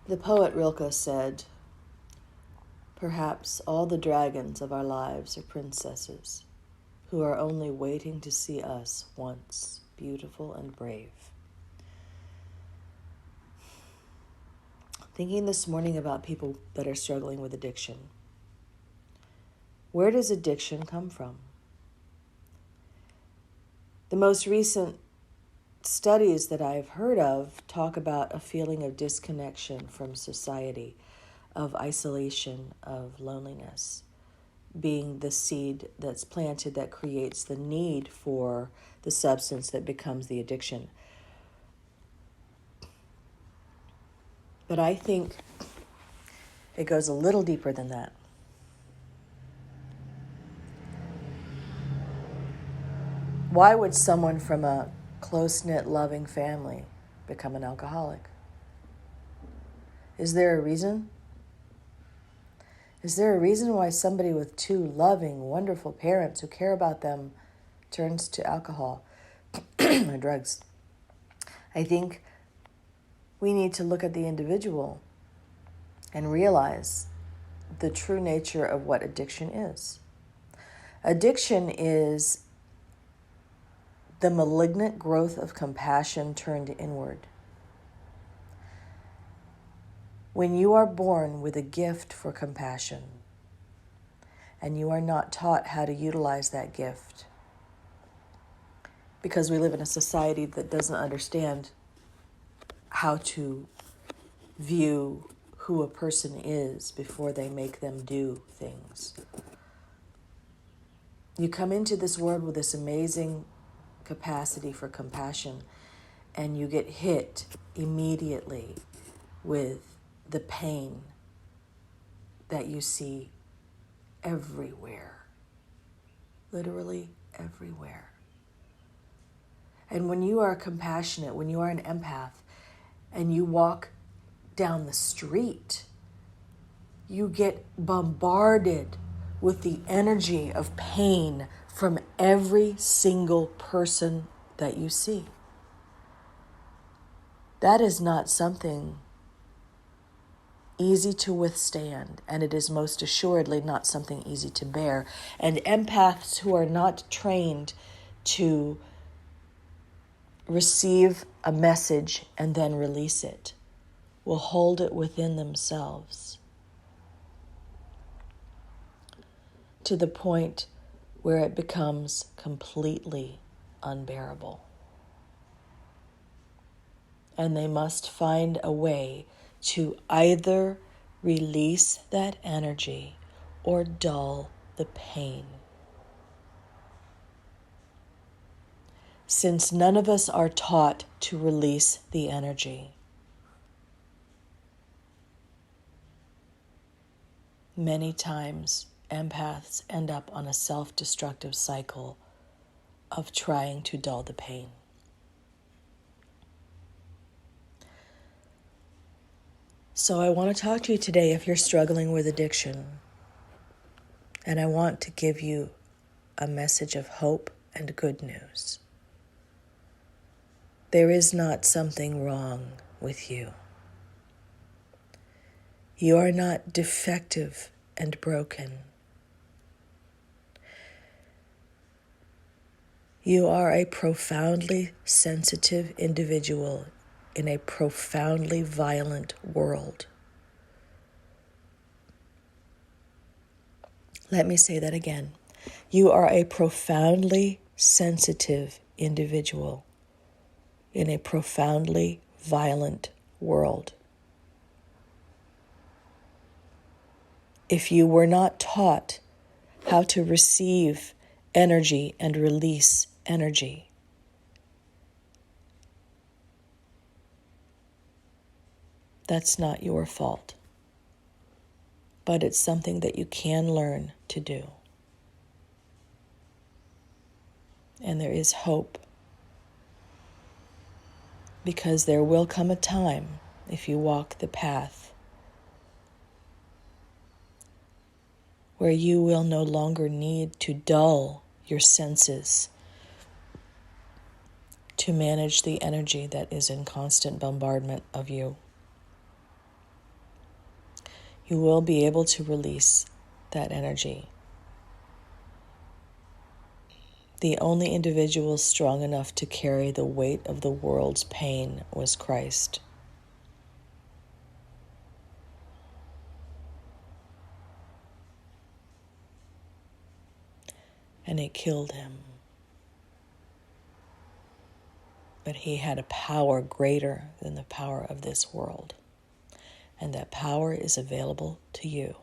The poet Rilke said, "Perhaps all the dragons of our lives are princesses who are only waiting to see us once beautiful and brave." Thinking this morning about people that are struggling with addiction. Where does addiction come from? The most recent studies that I've heard of talk about a feeling of disconnection from society, of isolation, of loneliness, being the seed that's planted that creates the need for the substance that becomes the addiction. But I think it goes a little deeper than that. Why would someone from a close-knit, loving family become an alcoholic? Is there a reason? Is there a reason why somebody with two loving, wonderful parents who care about them turns to alcohol or drugs? I think we need to look at the individual and realize the true nature of what addiction is. Addiction is the malignant growth of compassion turned inward. When you are born with a gift for compassion and you are not taught how to utilize that gift, because we live in a society that doesn't understand how to view who a person is before they make them do things. You come into this world with this amazing capacity for compassion, and you get hit immediately with the pain that you see everywhere, literally everywhere. And when you are compassionate, when you are an empath, and you walk down the street, you get bombarded with the energy of pain from every single person that you see. That is not something easy to withstand, and it is most assuredly not something easy to bear. And empaths who are not trained to receive a message and then release it will hold it within themselves to the point where it becomes completely unbearable. And they must find a way to either release that energy or dull the pain. Since none of us are taught to release the energy, many times empaths end up on a self-destructive cycle of trying to dull the pain. So I want to talk to you today if you're struggling with addiction, and I want to give you a message of hope and good news. There is not something wrong with you. You are not defective and broken. You are a profoundly sensitive individual in a profoundly violent world. Let me say that again. You are a profoundly sensitive individual in a profoundly violent world. If you were not taught how to receive energy and release energy, that's not your fault. But it's something that you can learn to do. And there is hope. Because there will come a time, if you walk the path, where you will no longer need to dull your senses to manage the energy that is in constant bombardment of you. you will be able to release that energy. The only individual strong enough to carry the weight of the world's pain was Christ. And it killed him. But he had a power greater than the power of this world. And that power is available to you.